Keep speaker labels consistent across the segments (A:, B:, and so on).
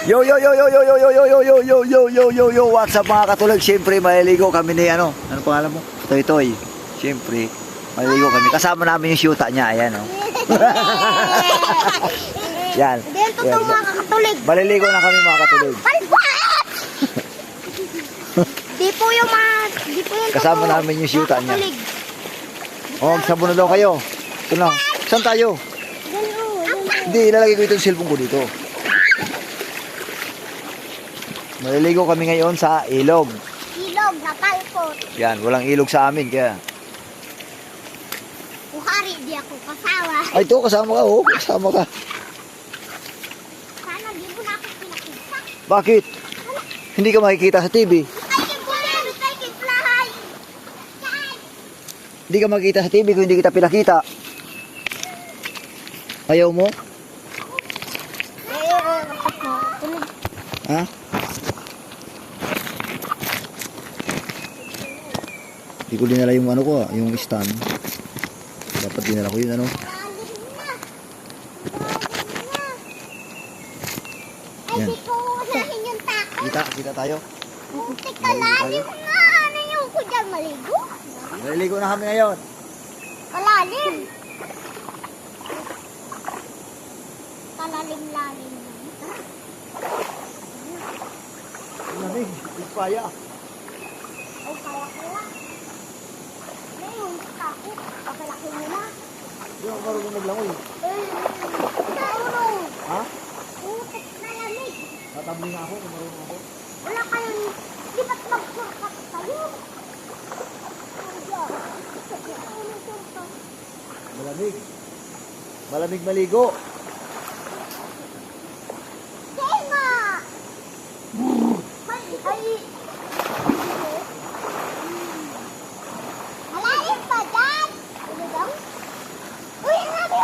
A: Yo yo yo yo yo yo yo yo yo yo yo yo yo yo yo, what's up mga katulog? Siyempre maliligo kami ni ano pangalan mo? Toy Toy. Siyempre maliligo kami. Kasama namin yung syuta niya, ayan oh. Yan.
B: Dito to mga katulog.
A: Maliligo na kami mga katulog.
B: Di po yung
A: Kasama namin yung syuta niya. Oh, sabon na daw kayo. Ito lang. Saan tayo? Hindi, ilalagay ko ito yung cellphone ko dito. Maliligo kami ngayon sa ilog.
B: Ilog na palpot.
A: Yan, walang ilog sa amin kaya.
B: Kuhari di ako kasama.
A: Ay, ito, kasama ka, oh. Kasama ka.
B: Sana di mo na ako pinakita.
A: Bakit? Hindi ka makikita sa TV.
B: Ay, kibulan, ay, kiblahay.
A: Hindi ka makikita sa TV kung hindi kita pinakita. Ayaw mo? Ha? Hindi ko dinala yung ano ko, yung stand. Dapat dinala ko yun, ano.
B: Ay,
A: Yan.
B: di ko unahin yung tako.
A: Kita tayo.
B: Muntik ka lalim na. Ano yung ko dyan maligo?
A: Maliligo na kami ngayon.
B: Kalalim. Kalalim-lalim.
A: Lamig, ispaya.
B: Ay, kaya ko lang. Ano yung tako? Papalaki mo na.
A: Hindi ako marunong maglangoy.
B: Marunong.
A: Ha?
B: Putik na lamig.
A: Tatabli nga ako kung marunong ako.
B: Wala kayong, di ba't mag-shortcut kayo?
A: Malamig. Malamig maligo.
B: Tema! Ay! Malalim pa dyan! Ano daw? Uy, ang labi!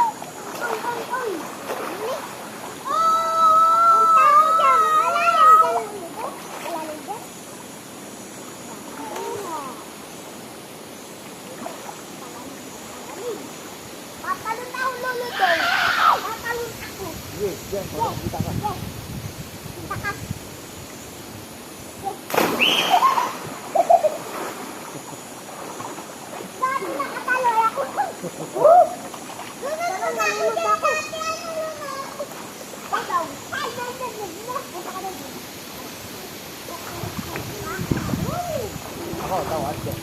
B: Uy! Oh! Tao dyan! Malalim dyan! Malalim dyan? Patalon na ako, lolo daw. Patalon ako.
A: Sige, dyan, parang kita ka.
B: Saka. Bakit nakatalo ako? Lunod na ako. Pagaw. Ay, punta ka na dito.
A: Ako, tawad ka.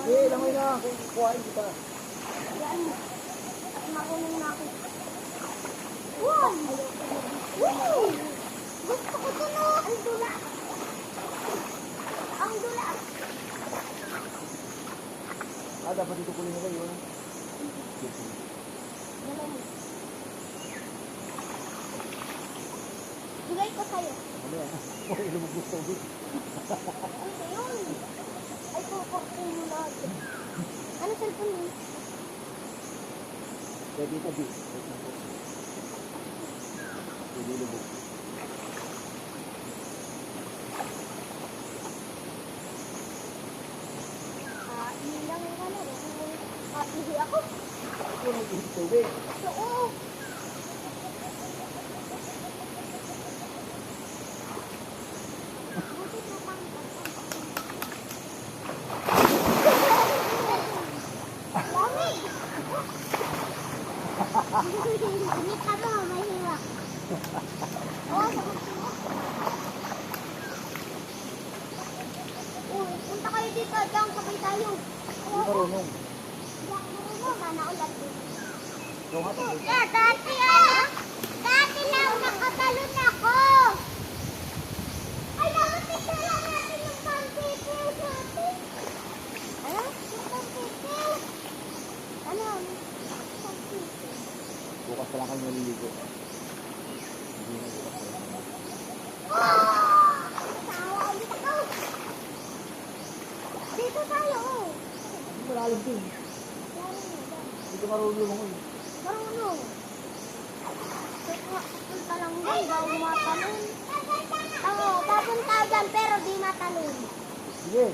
A: Eh, langoy na. Kung kuhain kita.
B: Marunong na ako. Wow! Wow! Gusto ko ito no. Ang dula. Ang dula.
A: Dapat ito kunin nila yun.
B: Bigay ko sa'yo.
A: Ano yan? Oh, ilumog gusto ko.
B: Ano yun? Ay, kukunin mo na. Ano cellphone mo?
A: Pwede ito, di. Pwede ilumog.
B: Ilang ka na. Hindi ako.
A: Ito, nag-tubig.
B: Oo. Lamig. Hindi ka mo, may hiwa. Oo, sagot mo. Uy, punta kayo dito. Diyan, sabay tayo.
A: Hindi marunong.
B: Sana ulat din.
A: Ito nga, tubig.
B: Dati dati lang nakatalon ako. Ay, nakapit na lang natin yung pampipil sa atin. Ano? Yung pampipil. Ano? Pampipil.
A: Bukas pa lang kami naliligo. Hindi na bukas pa lang.
B: Tawa ulit ako. Dito tayo.
A: Wala malalim din. Hindi ka marunong ako eh.
B: Marunong. Punta lang dyan, bago matalon. Oo, papunta dyan, pero di matalon.
A: Sige.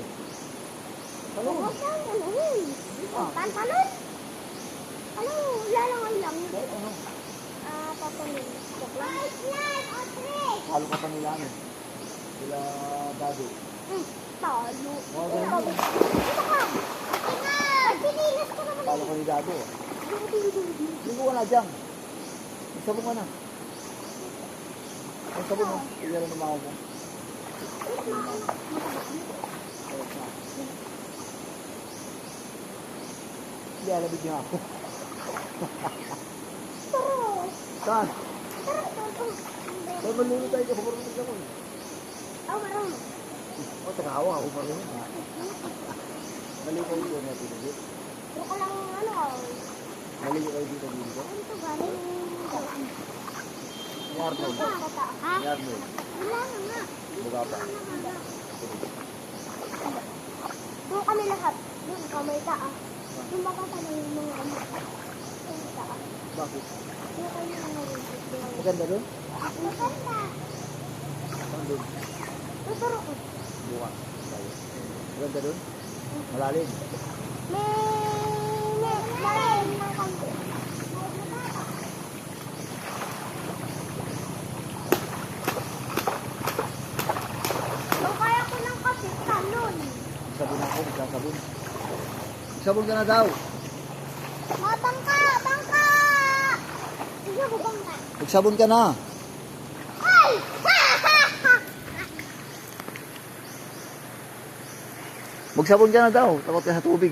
A: Talon.
B: Huwag kang gano'n. Talon? Ano, lalangoy lang.
A: Ano?
B: Patalon. Joke lang.
A: Halo ka pa nila ano? Sila dado.
B: Talo.
A: Oo, ganun.
B: Dito ka. Sinilas ko naman.
A: Halo ka ni dado. Ligo ka na dyan. Magsabong ka na. Magsabong mo. Iyan na mga mo. Hindi, alabig niya ako.
B: Taro.
A: Saan?
B: Taro.
A: Saan malulu tayo ka? Pamarunong ka mo.
B: Marunong.
A: O, takawa ako pa rin. Mali kayo dito natin.
B: Huwag ko lang
A: Mali kayo dito dito.
B: Ano to galing?
A: Yarnol.
B: Ha?
A: Yarnol.
B: Wala na nga.
A: Buka pa.
B: Doon kami lahat. Doon kami taas. Doon baka pa lang yung mga ano. Doon taas.
A: Bakit?
B: Doon kayo yung narinig.
A: Maganda doon?
B: Maganda.
A: Saan doon?
B: Tuturo ko.
A: Buka. Maganda doon? Malalim.
B: Malalim ng konti. Kung kaya ko ng kasi, talon.
A: Sabon ako, magsasabon. Sabon ka na daw.
B: Mga bangka! Bangka! Sige ko bangka.
A: Magsabon ka na.
B: Ay!
A: Magsabon ka na daw. Takot ka sa tubig.